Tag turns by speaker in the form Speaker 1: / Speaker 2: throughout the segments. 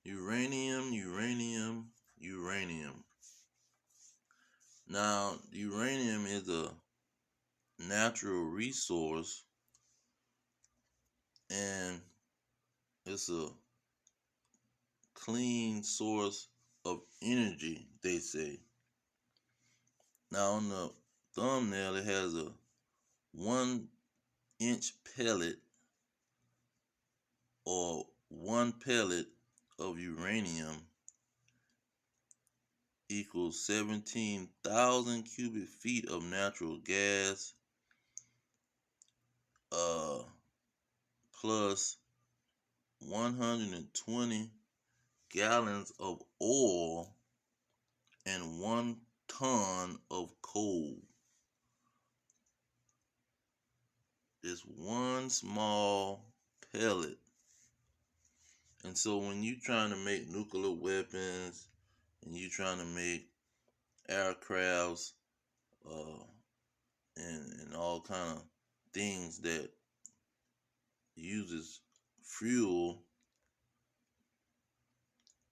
Speaker 1: Uranium, uranium, uranium. Now, uranium is a natural resource and it's a clean source of energy, they say. Now, on the thumbnail, it has a 1-inch pellet or one pellet of uranium equals 17,000 cubic feet of natural gas plus 120 gallons of oil and 1 ton of coal. It's one small pellet. And so when you're trying to make nuclear weapons and you're trying to make aircrafts and all kind of things that uses fuel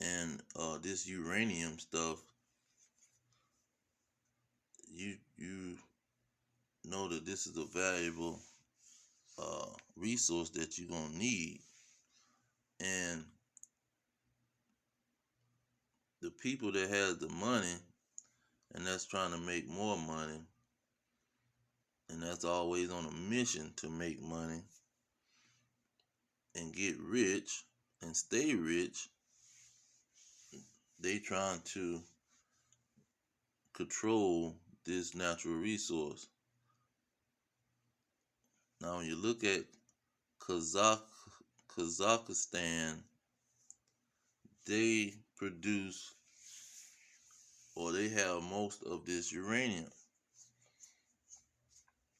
Speaker 1: and this uranium stuff, you know that this is a valuable resource that you're gonna need. And the people that has the money and that's trying to make more money and that's always on a mission to make money and get rich and stay rich, they trying to control this natural resource. Now, when you look at Kazakhstan, they produce or they have most of this uranium.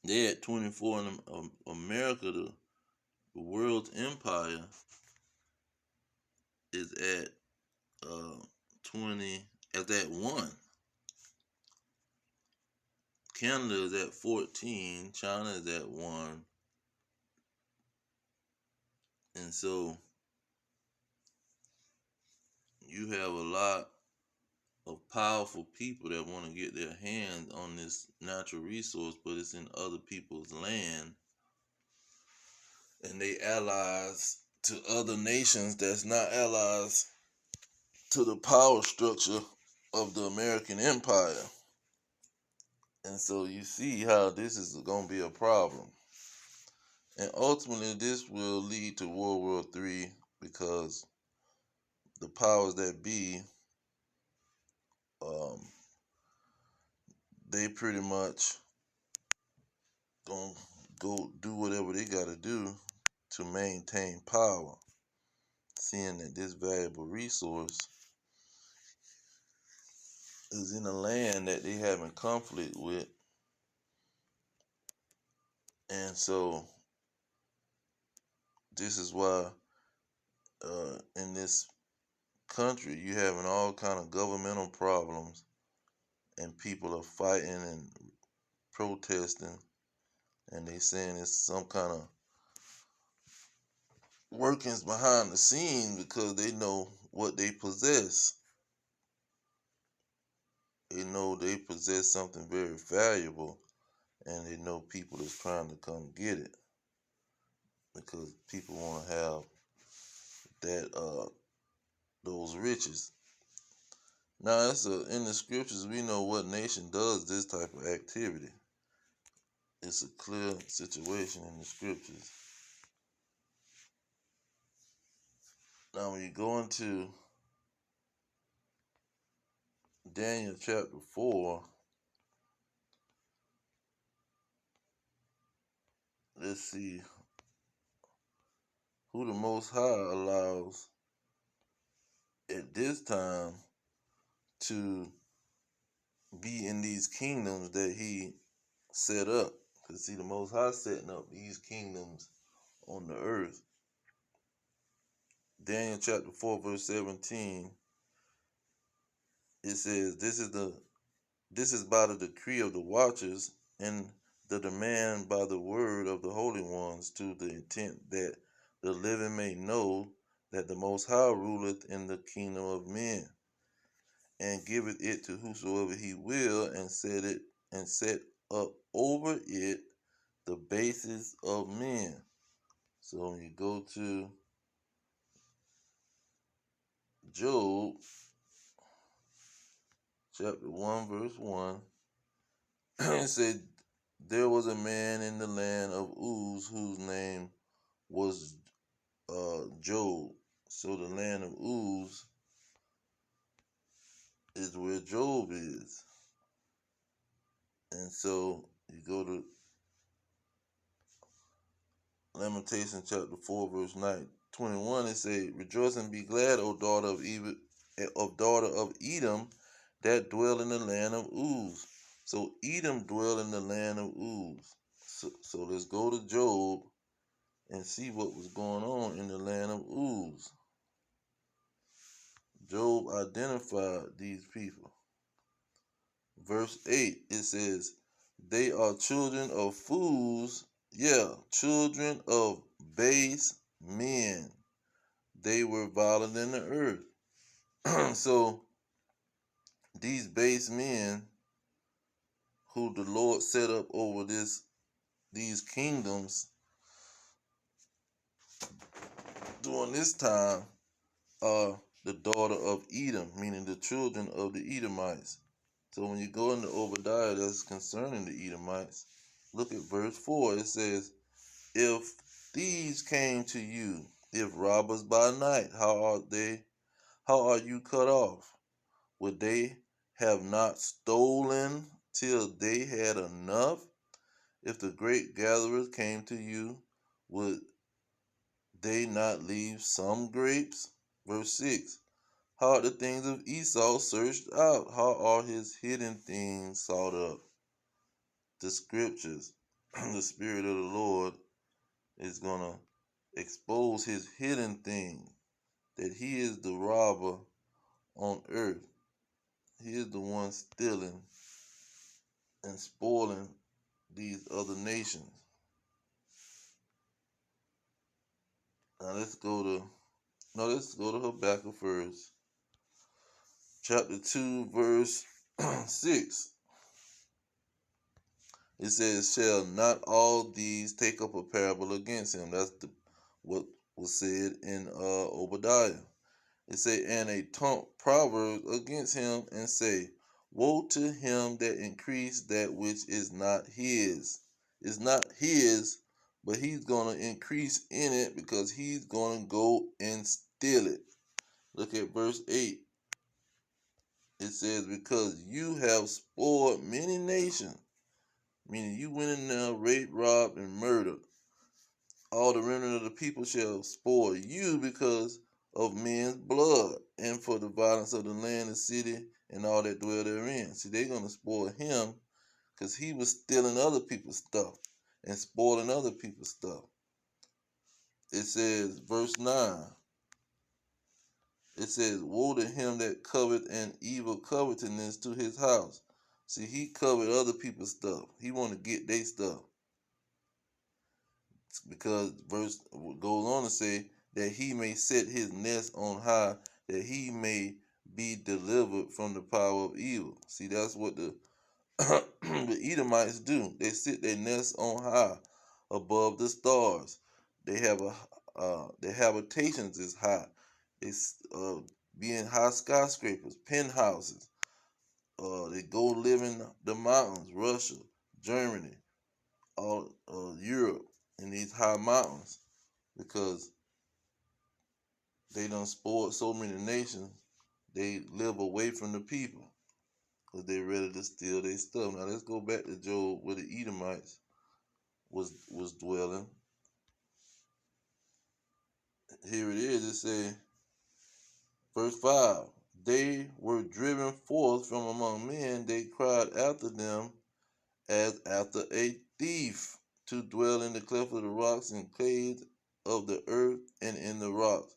Speaker 1: They at 24 in America. The world's empire is at 20 at that 1. Canada is at 14. China is at 1. And so you have a lot of powerful people that want to get their hands on this natural resource, but it's in other people's land. And they allies to other nations that's not allies to the power structure of the American empire. And so you see how this is going to be a problem. And ultimately, this will lead to World War III because the powers that be, they pretty much gonna go do whatever they got to do to maintain power, seeing that this valuable resource is in a land that they having conflict with. And so this is why in this country you having all kind of governmental problems and people are fighting and protesting, and they saying it's some kind of workings behind the scenes because they know what they possess. They know they possess something very valuable, and they know people is trying to come get it because people want to have that those riches. Now, in the scriptures, we know what nation does this type of activity. It's a clear situation in the scriptures. Now, when you go into Daniel chapter 4, let's see who the Most High allows at this time to be in these kingdoms that he set up. Because see, the Most High setting up these kingdoms on the earth. Daniel chapter 4 verse 17, it says, This is by the decree of the watchers and the demand by the word of the holy ones, to the intent that the living may know that the Most High ruleth in the kingdom of men, and giveth it to whosoever he will, and set up over it the basis of men. So when you go to Job chapter 1 verse 1, it said, there was a man in the land of Uz whose name was Job. So the land of Uz is where Job is. And so you go to Lamentation chapter 4 verse 21, it say, rejoice and be glad, O daughter of Edom, that dwell in the land of Uz. So Edom dwell in the land of Uz. So let's go to Job and see what was going on in the land of Uz. Job identified these people. Verse 8, it says, they are children of fools, children of base men. They were violent in the earth. So these base men who the Lord set up over these kingdoms during this time are the daughter of Edom, meaning the children of the Edomites. So when you go into Obadiah that's concerning the Edomites, look at verse 4. It says, if thieves came to you, if robbers by night, how are you cut off? Would they have not stolen till they had enough? If the great gatherers came to you, would they not leave some grapes? Verse 6. How are the things of Esau searched out? How are his hidden things sought up? The scriptures, the Spirit of the Lord is going to expose his hidden things, that he is the robber on earth. He is the one stealing and spoiling these other nations. Now let's go to Habakkuk first. Chapter 2, verse 6. It says, shall not all these take up a parable against him? That's what was said in Obadiah. It say, and a proverb against him, and say, woe to him that increase that which is not his. It's not his, but he's going to increase in it because he's going to go and steal it. Look at verse 8. It says, because you have spoiled many nations, meaning you went in there, raped, robbed, and murdered. All the remnant of the people shall spoil you because of men's blood, and for the violence of the land and city and all that dwell therein. See, they're going to spoil him because he was stealing other people's stuff and spoiling other people's stuff. It says, verse 9, it says, woe to him that covet an evil covetousness to his house. See, he covered other people's stuff. He want to get their stuff. Because verse goes on to say that he may set his nest on high, that he may be delivered from the power of evil. See, that's what the the Edomites do. They sit their nest on high, above the stars. They have their habitations is high. It's be in high skyscrapers, penthouses. They go live in the mountains, Russia, Germany, all Europe, in these high mountains, because they done spoiled so many nations. They live away from the people because they ready to steal their stuff. Now let's go back to Job, where the Edomites was dwelling. Here it is. It say, verse 5, they were driven forth from among men. They cried after them as after a thief, to dwell in the cleft of the rocks and caves of the earth and in the rocks.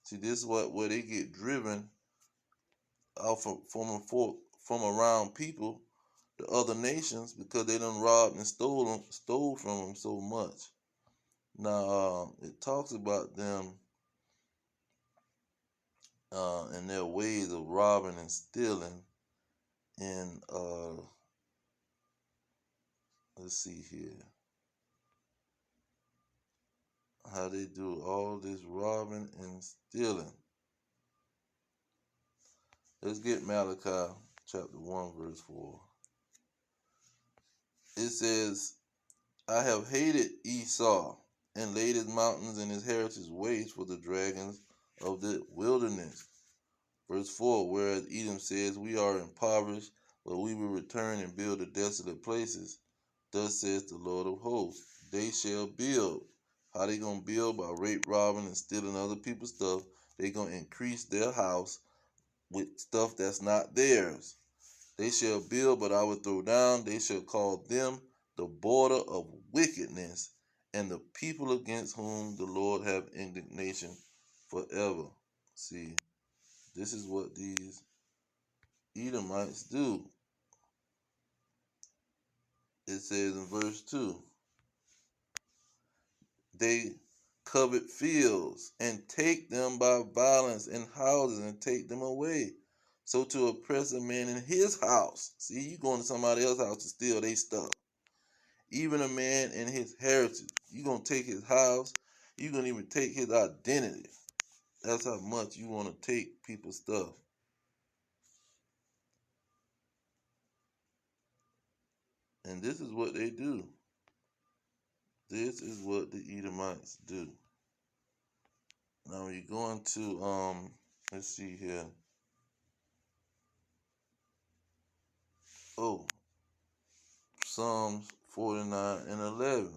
Speaker 1: See, this is where they get driven out from around people, the other nations, because they done robbed and stole from them so much. Now it talks about them and their ways of robbing and stealing. And let's see here, how they do all this robbing and stealing. Let's get Malachi chapter 1 verse 4. It says, I have hated Esau and laid his mountains and his heritage waste for the dragons of the wilderness. Verse 4, whereas Edom says, we are impoverished, but we will return and build the desolate places. Thus says the Lord of hosts, they shall build. How they going to build? By rape, robbing, and stealing other people's stuff. They going to increase their house with stuff that's not theirs. They shall build, but I will throw down. They shall call them the border of wickedness, and the people against whom the Lord have indignation forever. See, this is what these Edomites do. It says in verse 2, they covet fields and take them by violence, and houses and take them away. So to oppress a man in his house, see, you going to somebody else's house to steal their stuff. Even a man in his heritage, you going to take his house, you going to even take his identity. That's how much you want to take people's stuff. And this is what they do. This is what the Edomites do. Now when you go into let's see here. Oh, Psalms 49 and 11.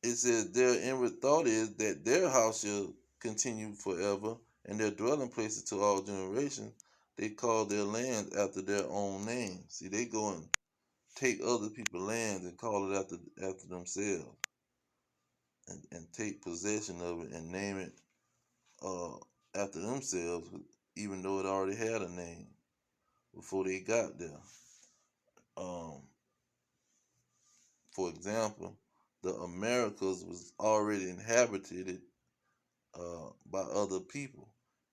Speaker 1: It says their inward thought is that their house shall continue forever, and their dwelling places to all generations. They call their lands after their own name. See, they go and take other people's lands and call it after themselves, and take possession of it and name it uh, after themselves, even though it already had a name before they got there. Um, for example, the Americas was already inhabited by other people,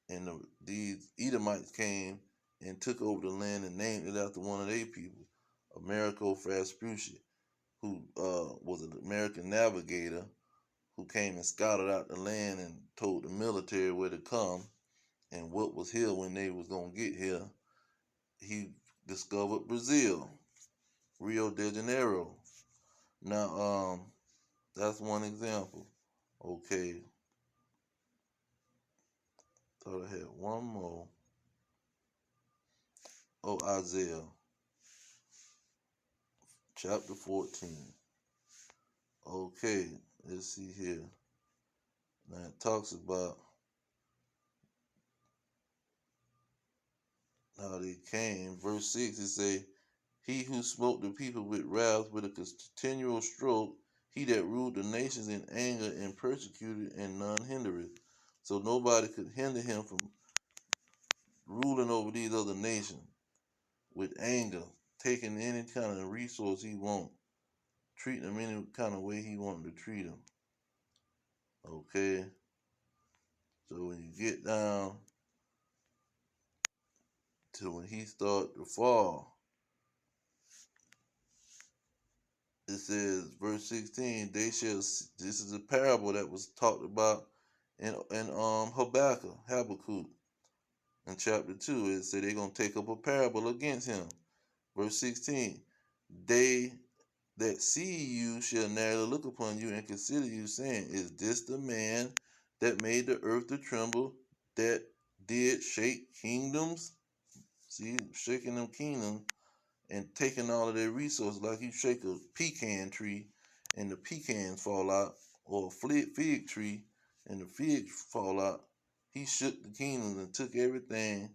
Speaker 1: and these Edomites came and took over the land and named it after one of their people, Americo Vespucci, who was an American navigator who came and scouted out the land and told the military where to come and what was here when they was gonna get here. He discovered Brazil, Rio de Janeiro. Now, that's one example. Okay, thought I had one more. Oh, Isaiah, chapter 14. Okay, let's see here. Now it talks about how they came. Verse 6, it say, he who smote the people with wrath with a continual stroke, he that ruled the nations in anger and persecuted, and none hindered. So nobody could hinder him from ruling over these other nations with anger, taking any kind of resource he want, treating them any kind of way he wanted to treat them. Okay, so when you get down to when he start to fall, it says, verse 16, they shall, this is a parable that was talked about in Habakkuk in chapter 2. It said they're going to take up a parable against him. Verse 16, they that see you shall narrowly look upon you and consider you, saying, is this the man that made the earth to tremble, that did shake kingdoms? See, shaking them kingdoms and taking all of their resources, like you shake a pecan tree and the pecans fall out, or a fig tree and the figs fall out. He shook the kingdoms and took everything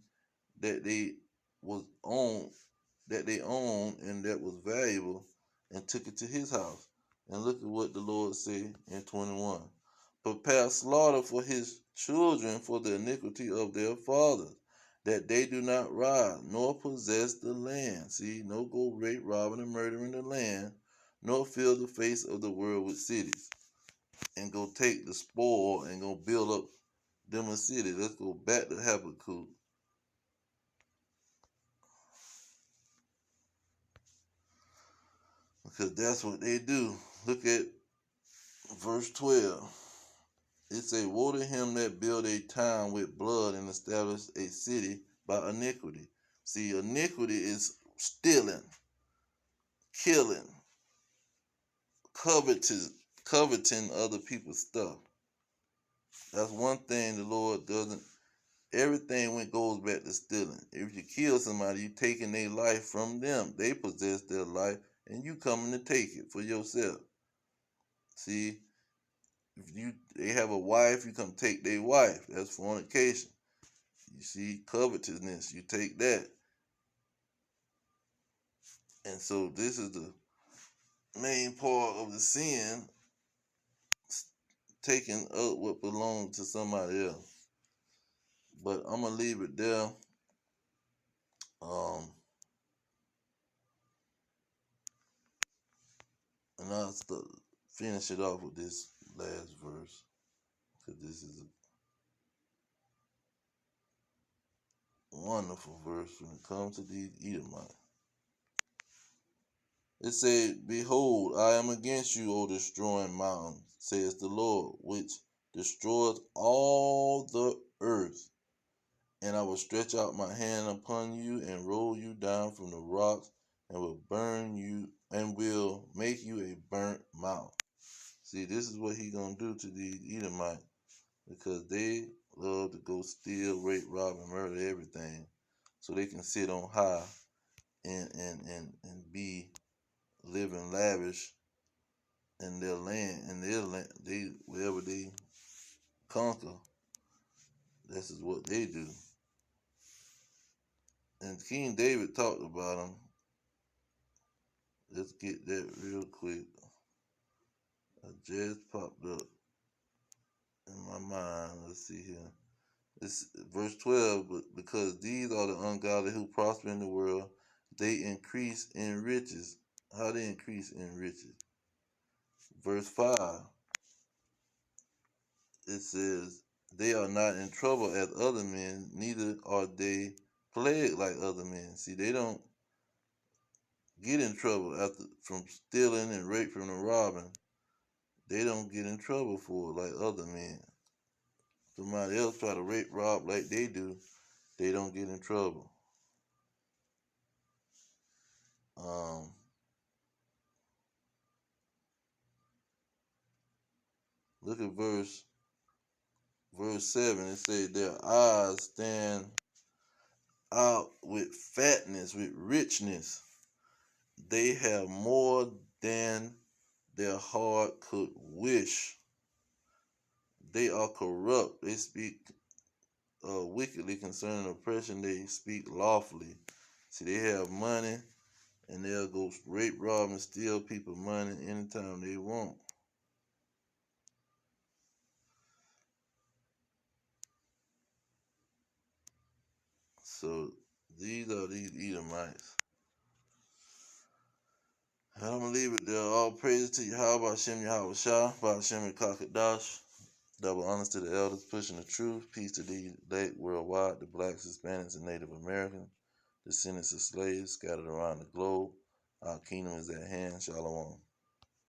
Speaker 1: that they was owned, that they owned and that was valuable, and took it to his house. And look at what the Lord said in 21. Prepare slaughter for his children for the iniquity of their fathers, that they do not rob nor possess the land. See, no go rape, robbing, and murdering the land, nor fill the face of the world with cities, and go take the spoil and go build up them a city. Let's go back to Habakkuk. Because that's what they do. Look at verse 12. It say, woe to him that build a town with blood and establish a city by iniquity. See, iniquity is stealing, killing, coveting other people's stuff. That's one thing the Lord doesn't. Everything goes back to stealing. If you kill somebody, you taking their life from them. They possess their life, and you coming to take it for yourself. See, if they have a wife, you come take their wife. That's fornication. You see, covetousness, you take that. And so this is the main part of the sin, taking up what belongs to somebody else. But I'm gonna leave it there. And I'll finish it off with this last verse, because this is a wonderful verse when it comes to these Edomites. It said, behold, I am against you, O destroying mountain, says the Lord, which destroys all the earth. And I will stretch out my hand upon you and roll you down from the rocks and will burn you and will make you a burnt mouth. See, this is what he's going to do to these Edomites, because they love to go steal, rape, rob, and murder everything so they can sit on high and be living lavish in their land, wherever they conquer. This is what they do. And King David talked about them. Let's get that real quick. It just popped up in my mind. Let's see here. It's verse 12, but because these are the ungodly who prosper in the world, they increase in riches. How they increase in riches? Verse 5, it says, they are not in trouble as other men, neither are they plagued like other men. See, they don't get in trouble from stealing and raping and robbing. They don't get in trouble for it like other men. Somebody else try to rape, rob like they do, they don't get in trouble. Look at verse 7. It says their eyes stand out with fatness, with richness. They have more than their heart could wish. They are corrupt. They speak wickedly concerning oppression. They speak lawfully. See, they have money, and they'll go rape, rob, and steal people's money anytime they want. So these are these Edomites. I'm going to leave it there. All praises to Yahweh, Hashem, Yahweh Shah, Hashem, Kakadash. Double honors to the elders pushing the truth. Peace to the elect worldwide, the blacks, Hispanics, and Native Americans, descendants of slaves scattered around the globe. Our kingdom is at hand. Shalom.